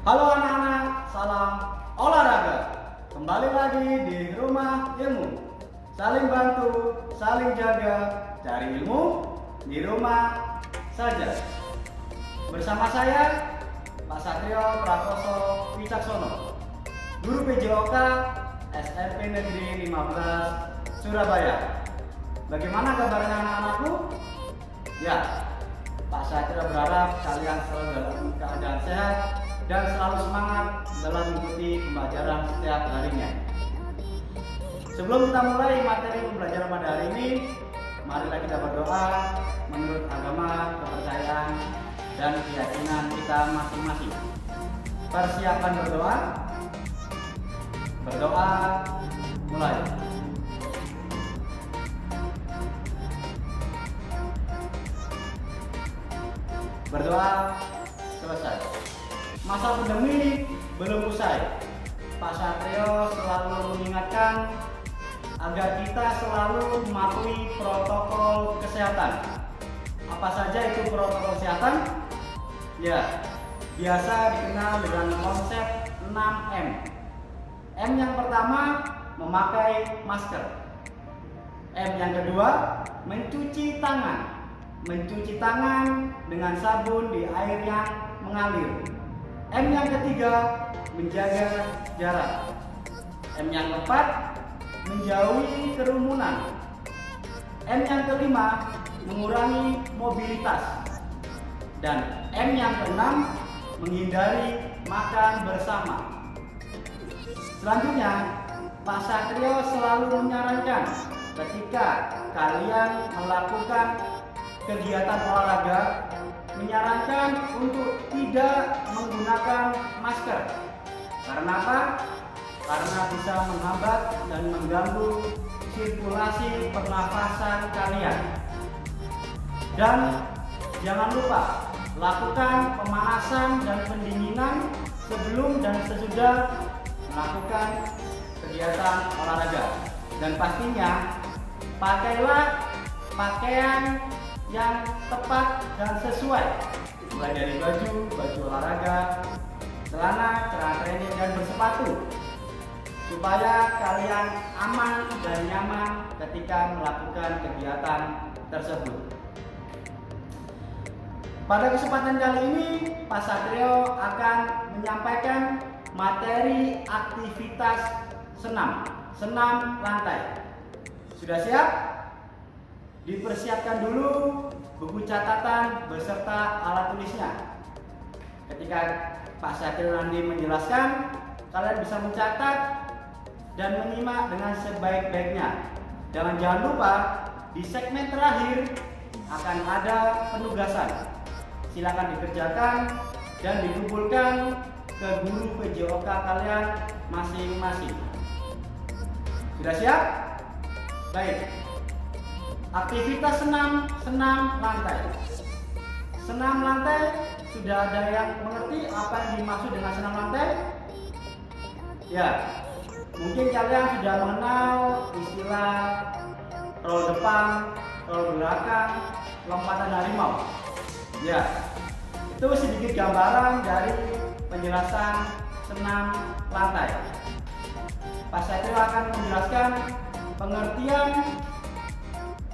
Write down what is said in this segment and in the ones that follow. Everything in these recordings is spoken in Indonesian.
Halo anak-anak, salam olahraga. Kembali lagi di Rumah Ilmu. Saling bantu, saling jaga, cari ilmu di rumah saja. Bersama saya, Pak Satrio Prakoso Wicaksono, Guru PJOK SMP Negeri 15 Surabaya. Bagaimana kabarnya anak-anakku? Ya, Pak Satrio berharap kalian selalu dalam keadaan sehat dan selalu semangat dalam mengikuti pembelajaran setiap harinya. Sebelum kita mulai materi pembelajaran pada hari ini, marilah kita berdoa menurut agama, kepercayaan, dan keyakinan kita masing-masing. Persiapan berdoa. Berdoa mulai. Berdoa selesai. Masa pandemi belum usai. Pak Satrio selalu mengingatkan agar kita selalu mematuhi protokol kesehatan. Apa saja itu protokol kesehatan? Ya, biasa dikenal dengan konsep 6M. M yang pertama, memakai masker. M yang kedua, mencuci tangan. Mencuci tangan dengan sabun di air yang mengalir. M yang ketiga, menjaga jarak. M yang keempat, menjauhi kerumunan. M yang kelima, mengurangi mobilitas. Dan M yang keenam, menghindari makan bersama. Selanjutnya, Pak Satrio selalu menyarankan ketika kalian melakukan kegiatan olahraga, menyarankan untuk tidak menggunakan masker. Karena apa? Karena bisa menghambat dan mengganggu sirkulasi pernafasan kalian. Dan jangan lupa lakukan pemanasan dan pendinginan sebelum dan sesudah melakukan kegiatan olahraga. Dan pastinya pakailah pakaian yang tepat dan sesuai, mulai dari baju olahraga, celana training dan bersepatu, supaya kalian aman dan nyaman ketika melakukan kegiatan tersebut. Pada kesempatan kali ini, Pak Satrio akan menyampaikan materi aktivitas senam lantai. Sudah siap? Dipersiapkan dulu buku catatan beserta alat tulisnya. Ketika Pak Satrio nanti menjelaskan, kalian bisa mencatat dan menyimak dengan sebaik-baiknya. Jangan lupa di segmen terakhir akan ada penugasan. Silakan dikerjakan dan dikumpulkan ke guru PJOK kalian masing-masing. Sudah siap? Baik. Aktivitas senam lantai. Senam lantai, sudah ada yang mengerti apa yang dimaksud dengan senam lantai? Ya, mungkin kalian sudah mengenal istilah roll depan, roll belakang, lompatan harimau. Ya, itu sedikit gambaran dari penjelasan senam lantai. Pak Satrio akan menjelaskan pengertian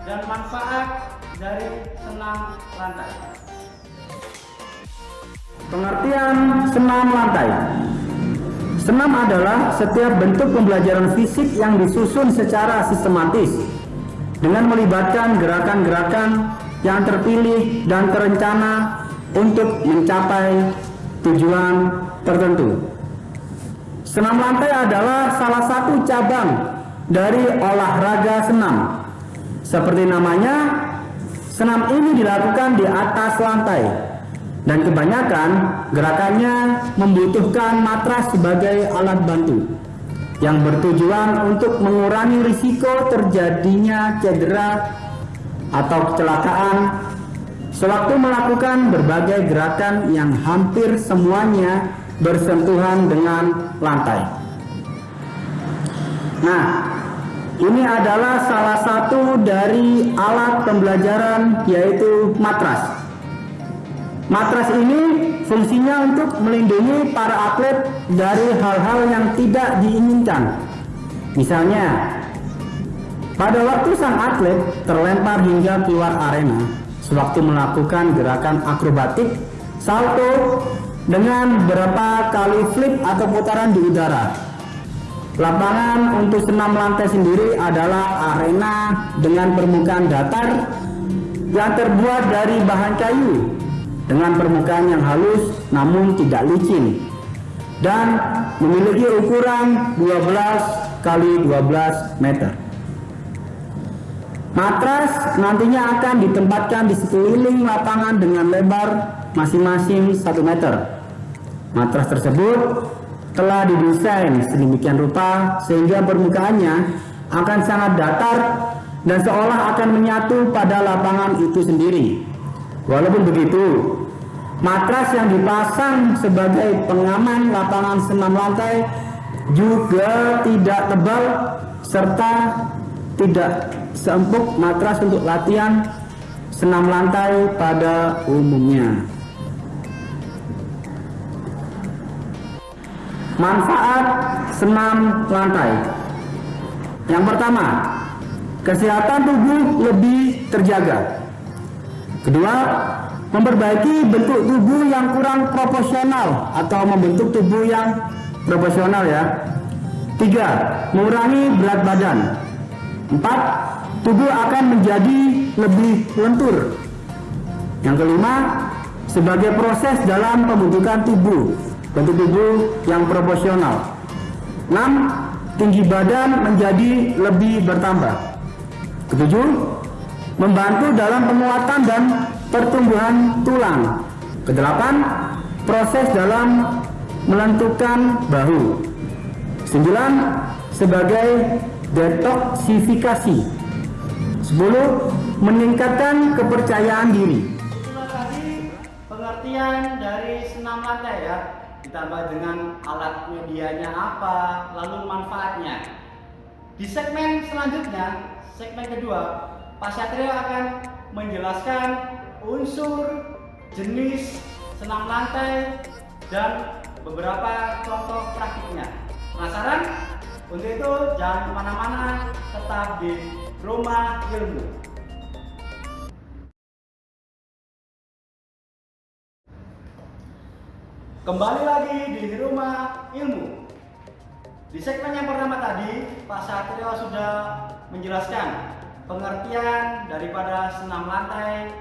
dan manfaat dari senam lantai. Pengertian senam lantai. Senam adalah setiap bentuk pembelajaran fisik yang disusun secara sistematis dengan melibatkan gerakan-gerakan yang terpilih dan terencana untuk mencapai tujuan tertentu. Senam lantai adalah salah satu cabang dari olahraga senam. Seperti namanya, senam ini dilakukan di atas lantai dan kebanyakan gerakannya membutuhkan matras sebagai alat bantu yang bertujuan untuk mengurangi risiko terjadinya cedera atau kecelakaan sewaktu melakukan berbagai gerakan yang hampir semuanya bersentuhan dengan lantai. Nah, ini adalah salah satu dari alat pembelajaran, yaitu matras. Matras ini fungsinya untuk melindungi para atlet dari hal-hal yang tidak diinginkan. Misalnya, pada waktu sang atlet terlempar hingga keluar arena sewaktu melakukan gerakan akrobatik, salto dengan beberapa kali flip atau putaran di udara. Lapangan untuk senam lantai sendiri adalah arena dengan permukaan datar yang terbuat dari bahan kayu dengan permukaan yang halus namun tidak licin dan memiliki ukuran 12 kali 12 meter. Matras nantinya akan ditempatkan di sekeliling lapangan dengan lebar masing-masing 1 meter. Matras tersebut telah didesain sedemikian rupa sehingga permukaannya akan sangat datar dan seolah akan menyatu pada lapangan itu sendiri. Walaupun begitu, matras yang dipasang sebagai pengaman lapangan senam lantai juga tidak tebal serta tidak seempuk matras untuk latihan senam lantai pada umumnya. Manfaat senam lantai. Yang pertama, kesehatan tubuh lebih terjaga. Kedua, memperbaiki bentuk tubuh yang kurang proporsional atau membentuk tubuh yang proporsional ya. Tiga, mengurangi berat badan. Empat, tubuh akan menjadi lebih lentur. Yang kelima, sebagai proses dalam pembentukan tubuh, bentuk tubuh yang proporsional. 6. Tinggi badan menjadi lebih bertambah. Ketujuh, membantu dalam penguatan dan pertumbuhan tulang. Kedelapan, proses dalam menentukan bahu. 9. Sebagai detoksifikasi. 10. Meningkatkan kepercayaan diri. Itulah tadi pengertian dari senam lantai ya, ditambah dengan alat medianya apa, lalu manfaatnya. Di segmen selanjutnya, segmen kedua, Pak Satrio akan menjelaskan unsur, jenis senam lantai, dan beberapa contoh praktiknya. Penasaran? Untuk itu jangan kemana-mana, tetap di Rumah Ilmu. Kembali lagi di Rumah Ilmu. Di segmen yang pertama tadi, Pak Satrio sudah menjelaskan pengertian daripada senam lantai,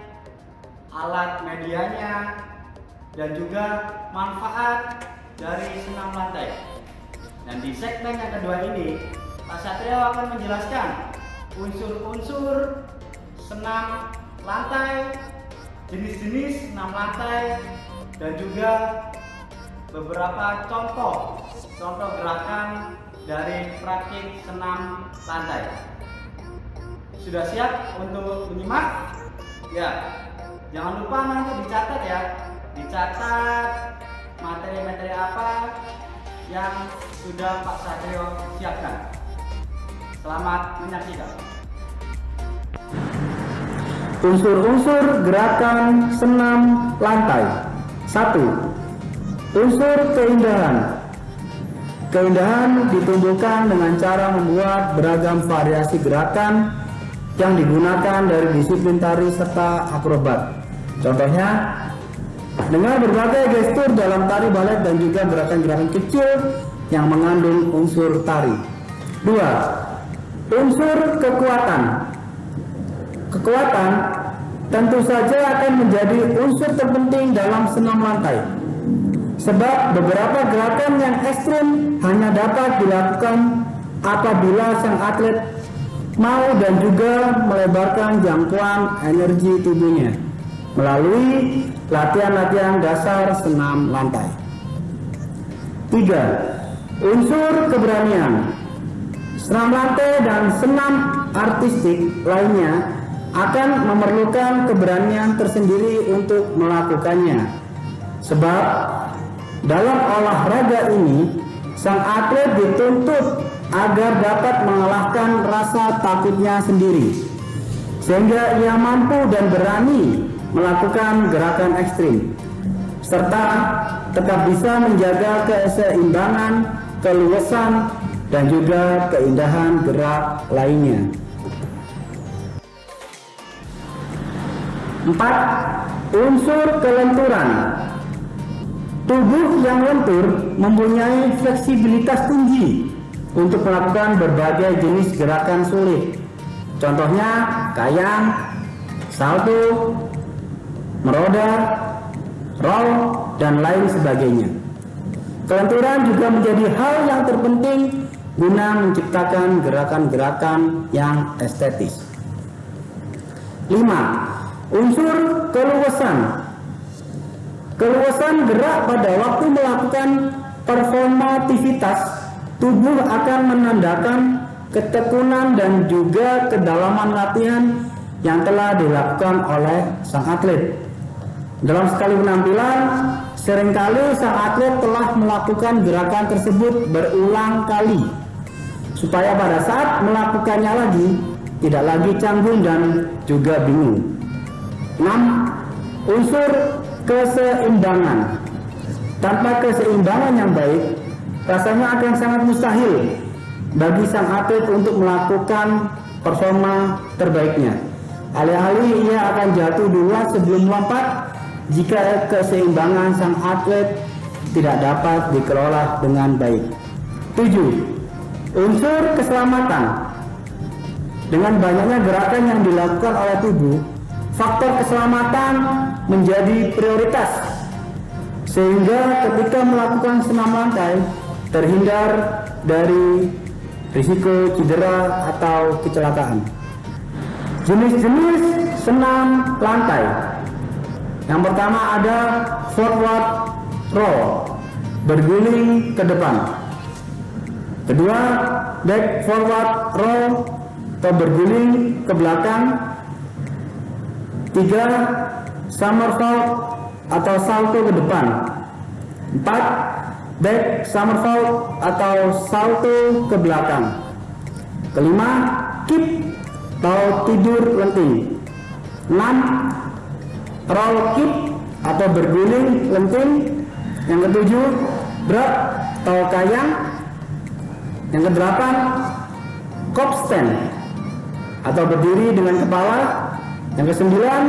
alat medianya, dan juga manfaat dari senam lantai. Dan di segmen yang kedua ini, Pak Satrio akan menjelaskan unsur-unsur senam lantai, jenis-jenis senam lantai, dan juga beberapa contoh gerakan dari praktik senam lantai. Sudah siap untuk menyimak? Ya, jangan lupa nanti dicatat ya. Dicatat materi-materi apa yang sudah Pak Satrio siapkan. Selamat menyaksikan. Unsur-unsur gerakan senam lantai. 1. Unsur keindahan. Keindahan ditumbuhkan dengan cara membuat beragam variasi gerakan yang digunakan dari disiplin tari serta akrobat. Contohnya, dengan berbagai gestur dalam tari balet dan juga gerakan-gerakan kecil yang mengandung unsur tari. 2. Unsur kekuatan. Kekuatan tentu saja akan menjadi unsur terpenting dalam senam lantai. Sebab beberapa gerakan yang ekstrim hanya dapat dilakukan apabila sang atlet mau dan juga melebarkan jangkauan energi tubuhnya melalui latihan-latihan dasar senam lantai. 3. Unsur keberanian. Senam lantai dan senam artistik lainnya akan memerlukan keberanian tersendiri untuk melakukannya. Sebab dalam olahraga ini, sang atlet dituntut agar dapat mengalahkan rasa takutnya sendiri, sehingga ia mampu dan berani melakukan gerakan ekstrim, serta tetap bisa menjaga keseimbangan, keluasan, dan juga keindahan gerak lainnya. 4. Unsur kelenturan. Tubuh yang lentur mempunyai fleksibilitas tinggi untuk melakukan berbagai jenis gerakan sulit. Contohnya kayang, salto, meroda, roll, dan lain sebagainya. Kelenturan juga menjadi hal yang terpenting guna menciptakan gerakan-gerakan yang estetis. 5. Unsur keluasan. Keluasan gerak pada waktu melakukan performativitas tubuh akan menandakan ketekunan dan juga kedalaman latihan yang telah dilakukan oleh sang atlet. Dalam sekali penampilan, seringkali sang atlet telah melakukan gerakan tersebut berulang kali, supaya pada saat melakukannya lagi, tidak lagi canggung dan juga bingung. 6. Unsur keseimbangan. Tanpa keseimbangan yang baik, rasanya akan sangat mustahil bagi sang atlet untuk melakukan performa terbaiknya. Alih-alih ia akan jatuh duluan sebelum melompat jika keseimbangan sang atlet tidak dapat dikelola dengan baik. 7. Unsur keselamatan. Dengan banyaknya gerakan yang dilakukan oleh tubuh, faktor keselamatan menjadi prioritas, sehingga ketika melakukan senam lantai terhindar dari risiko cedera atau kecelakaan. Jenis-jenis senam lantai. Yang pertama ada forward roll, berguling ke depan. Kedua, back forward roll atau berguling ke belakang. 3. Somersault atau salto ke depan. 4. Back somersault atau salto ke belakang. Kelima, kick atau tidur lenting. 6. Roll kick atau berguling lenting. Yang ketujuh, drop atau kayang. Yang kedelapan, cop stand atau berdiri dengan kepala. Yang kesembilan,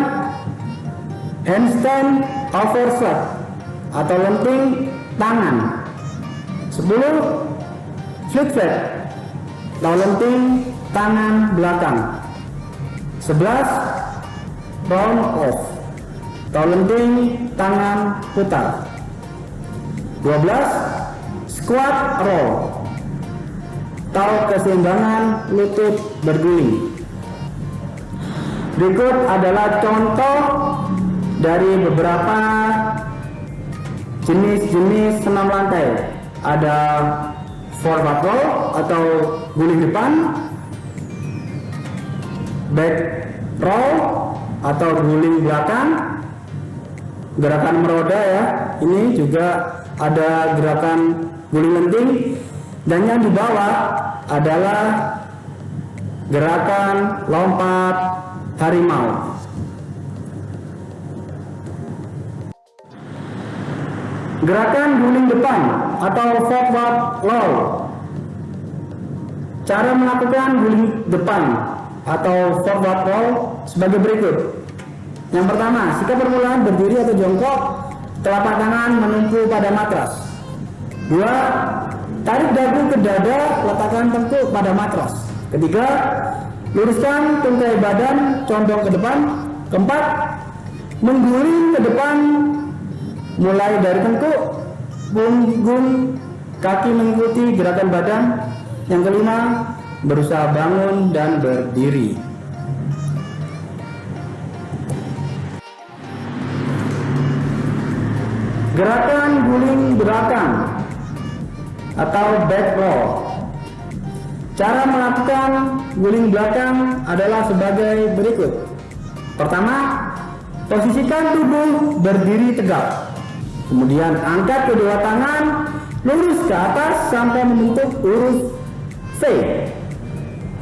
handstand overslap atau lenting tangan. 10. Flip flat atau lenting tangan belakang. 11. Round off atau lenting tangan putar. 12. Squat roll atau keseimbangan lutut berguling. Berikut adalah contoh dari beberapa jenis-jenis senam lantai. Ada forward roll atau guling depan, back roll atau guling belakang, gerakan meroda ya. Ini juga ada gerakan guling lenting, dan yang di bawah adalah gerakan lompat harimau. Gerakan guling depan atau forward roll. Cara melakukan guling depan atau forward roll sebagai berikut. Yang pertama, sikap permulaan berdiri atau jongkok, telapak tangan menumpu pada matras. 2. Tarik dagu ke dada, letakkan tengkuk pada matras. Ketiga, luruskan tungkai badan, condong ke depan. Keempat, mengguling ke depan mulai dari tengkuk, punggung, kaki mengikuti gerakan badan. Yang kelima, berusaha bangun dan berdiri. Gerakan guling belakang atau back roll. Cara melakukan guling belakang adalah sebagai berikut. Pertama, posisikan tubuh berdiri tegak. Kemudian angkat kedua tangan lurus ke atas sampai membentuk huruf V.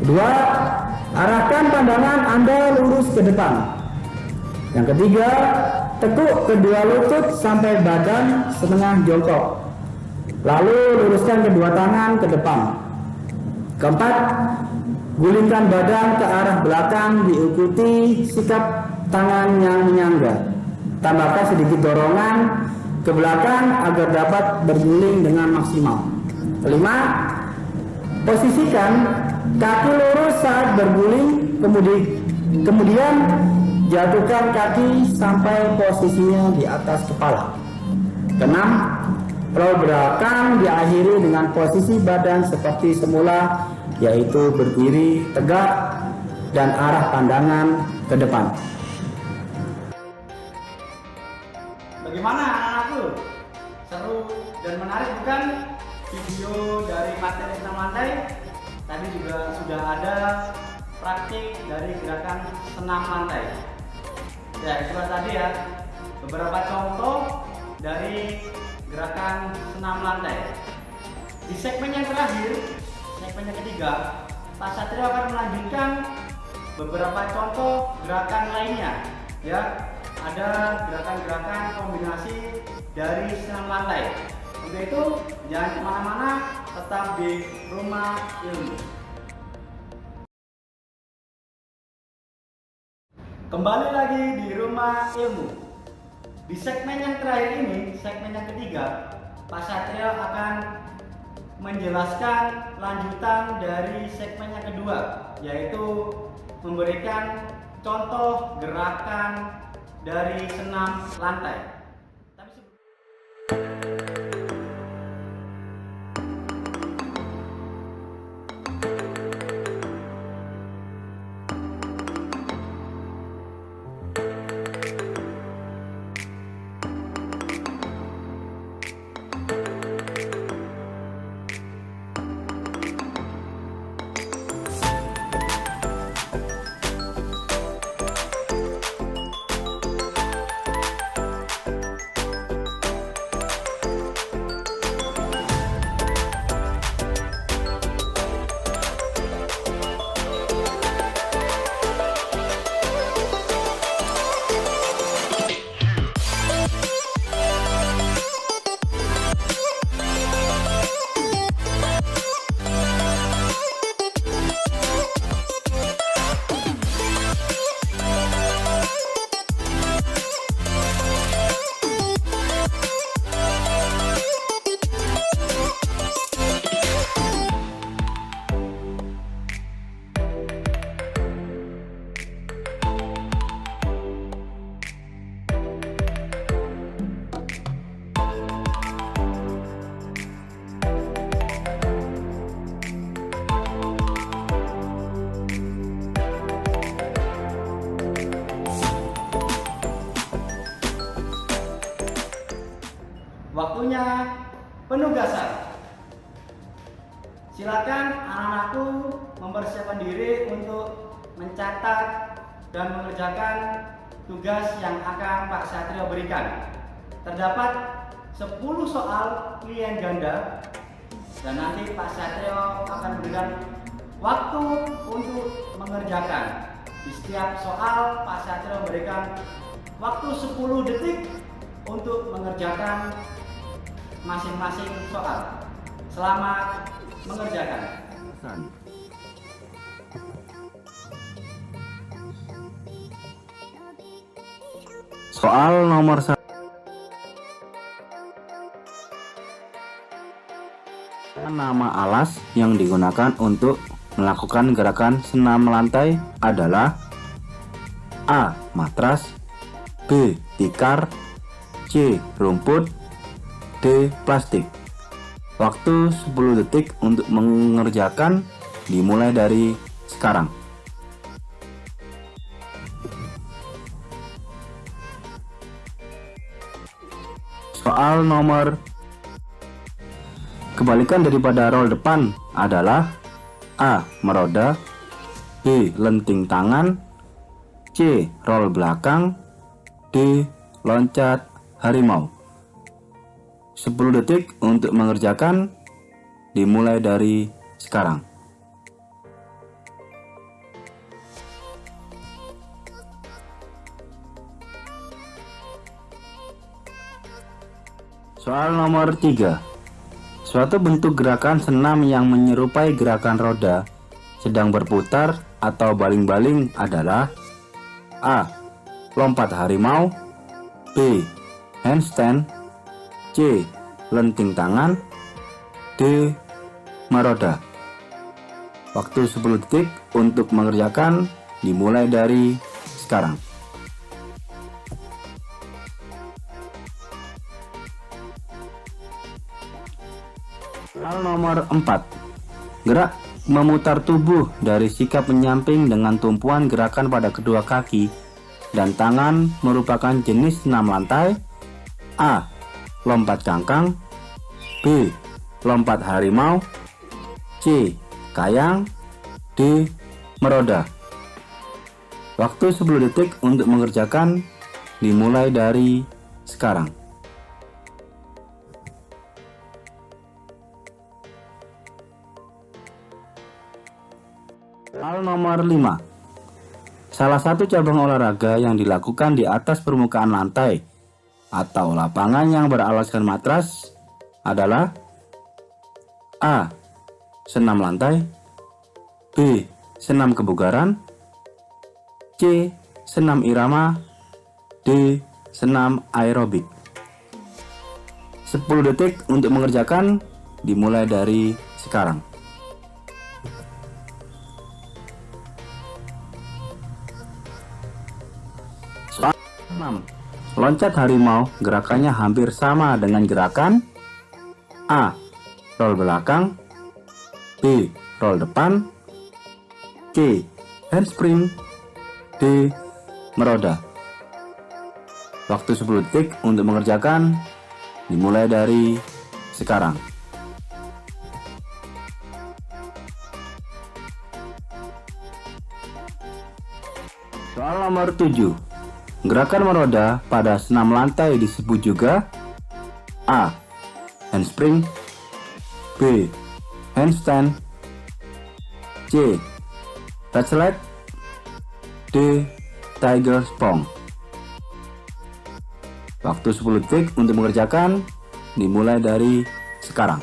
Kedua, arahkan pandangan Anda lurus ke depan. Yang ketiga, tekuk kedua lutut sampai badan setengah jongkok. Lalu luruskan kedua tangan ke depan. Keempat, gulingkan badan ke arah belakang diikuti sikap tangan yang menyangga. Tambahkan sedikit dorongan ke belakang agar dapat berguling dengan maksimal. Kelima, posisikan kaki lurus saat berguling, kemudian jatuhkan kaki sampai posisinya di atas kepala. Keenam, roll belakang diakhiri dengan posisi badan seperti semula, yaitu berdiri tegak dan arah pandangan ke depan. Bagaimana anak-anakku? Seru dan menarik bukan? Video dari materi senam lantai tadi juga sudah ada praktik dari gerakan senam lantai. Ya, itulah tadi ya beberapa contoh dari gerakan senam lantai. Di segmen yang terakhir, segmen yang ketiga, Pak Satrio akan melanjutkan beberapa contoh gerakan lainnya. Ya, ada gerakan-gerakan kombinasi dari senam lantai. Untuk itu, jangan kemana-mana, tetap di Rumah Ilmu. Kembali lagi di Rumah Ilmu. Di segmen yang terakhir ini, segmen yang ketiga, Pak Satrio akan menjelaskan lanjutan dari segmen yang kedua, yaitu memberikan contoh gerakan dari senam lantai. Waktunya penugasan. Silakan anak-anakku mempersiapkan diri untuk mencatat dan mengerjakan tugas yang akan Pak Satrio berikan. Terdapat 10 soal pilihan ganda dan nanti Pak Satrio akan memberikan waktu untuk mengerjakan. Di setiap soal Pak Satrio memberikan waktu 10 detik untuk mengerjakan masing-masing soal. Selamat mengerjakan. Soal nomor 1. Nama alas yang digunakan untuk melakukan gerakan senam lantai adalah A. Matras, B. Tikar, C. Rumput, D. Plastik. Waktu 10 detik untuk mengerjakan dimulai dari sekarang. Soal nomor, kebalikan daripada roll depan adalah A. Meroda, B. Lenting tangan, C. Roll belakang, D. Loncat harimau. 10 detik untuk mengerjakan dimulai dari sekarang. Soal nomor 3. Suatu bentuk gerakan senam yang menyerupai gerakan roda sedang berputar atau baling-baling adalah A. Lompat harimau, B. Handstand, C. Lenting tangan, D. Meroda. Waktu 10 detik untuk mengerjakan dimulai dari sekarang. Soal nomor 4. Gerak memutar tubuh dari sikap menyamping dengan tumpuan gerakan pada kedua kaki dan tangan merupakan jenis senam lantai. A. Lompat cangkang, B. Lompat harimau, C. Kayang, D. Meroda. Waktu 10 detik untuk mengerjakan dimulai dari sekarang. Soal nomor 5. Salah satu cabang olahraga yang dilakukan di atas permukaan lantai atau lapangan yang beralaskan matras adalah A. Senam lantai, B. Senam kebugaran, C. Senam irama, D. Senam aerobik. 10 detik untuk mengerjakan dimulai dari sekarang. Soal 6. Loncat harimau gerakannya hampir sama dengan gerakan A. Roll belakang, B. Roll depan, C. Handspring, D. Meroda. Waktu 10 detik untuk mengerjakan dimulai dari sekarang. Soal nomor 7. Gerakan meroda pada senam lantai disebut juga A. Handspring, B. Handstand, C. Ratchet, D. Tiger Sprong. Waktu 10 detik untuk mengerjakan dimulai dari sekarang.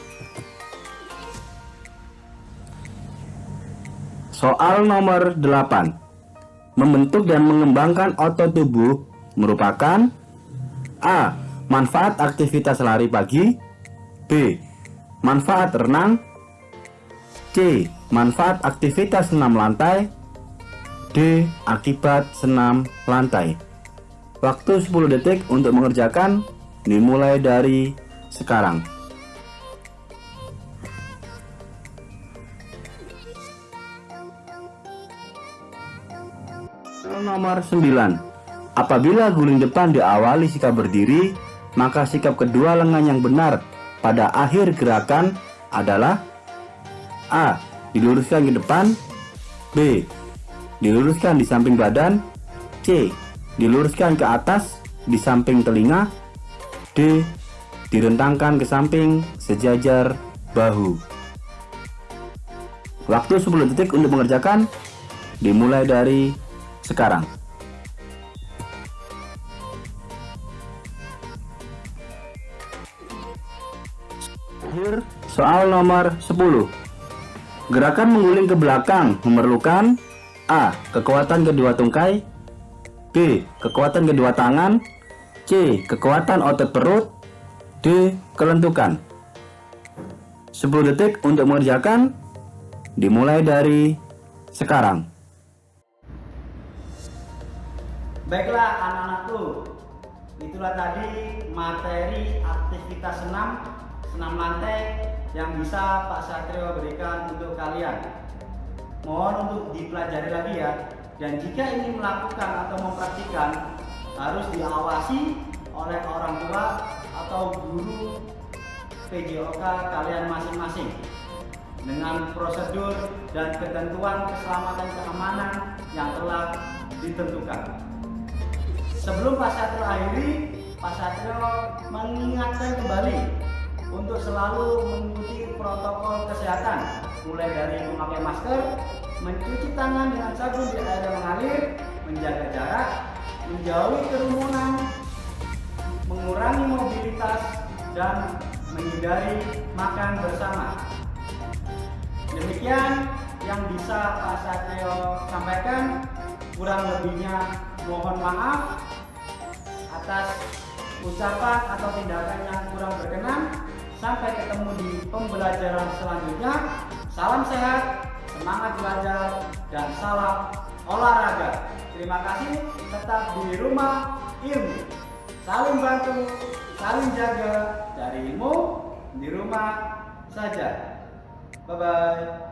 Soal nomor 8. Membentuk dan mengembangkan otot tubuh merupakan A. Manfaat aktivitas lari pagi, B. Manfaat renang, C. Manfaat aktivitas senam lantai, D. Akibat senam lantai. Waktu 10 detik untuk mengerjakan dimulai dari sekarang. Nomor 9. Apabila guling depan diawali sikap berdiri, maka sikap kedua lengan yang benar pada akhir gerakan adalah A. Diluruskan ke depan, B. Diluruskan di samping badan, C. Diluruskan ke atas di samping telinga, D. Direntangkan ke samping sejajar bahu. Waktu 10 detik untuk mengerjakan dimulai dari sekarang. Akhir soal nomor 10. Gerakan mengguling ke belakang memerlukan A. Kekuatan kedua tungkai, B. Kekuatan kedua tangan, C. Kekuatan otot perut, D. Kelentukan. 10 detik untuk mengerjakan dimulai dari sekarang. Baiklah anak-anakku, itulah tadi materi aktivitas senam lantai yang bisa Pak Satrio berikan untuk kalian. Mohon untuk dipelajari lagi ya. Dan jika ingin melakukan atau mempraktikkan, harus diawasi oleh orang tua atau guru PJOK kalian masing-masing dengan prosedur dan ketentuan keselamatan keamanan yang telah ditentukan. Sebelum Pak Satrio akhiri, Pak Satrio mengingatkan kembali untuk selalu mengikuti protokol kesehatan, mulai dari memakai masker, mencuci tangan dengan sabun di air yang mengalir, menjaga jarak, menjauhi kerumunan, mengurangi mobilitas, dan menghindari makan bersama. Demikian yang bisa Pak Satrio sampaikan. Kurang lebihnya mohon maaf atas ucapan atau tindakan yang kurang berkenan. Sampai ketemu di pembelajaran selanjutnya. Salam sehat, semangat belajar, dan salam olahraga. Terima kasih, tetap di rumah ilmu. Saling bantu, saling jaga, cari ilmu di rumah saja. Bye-bye.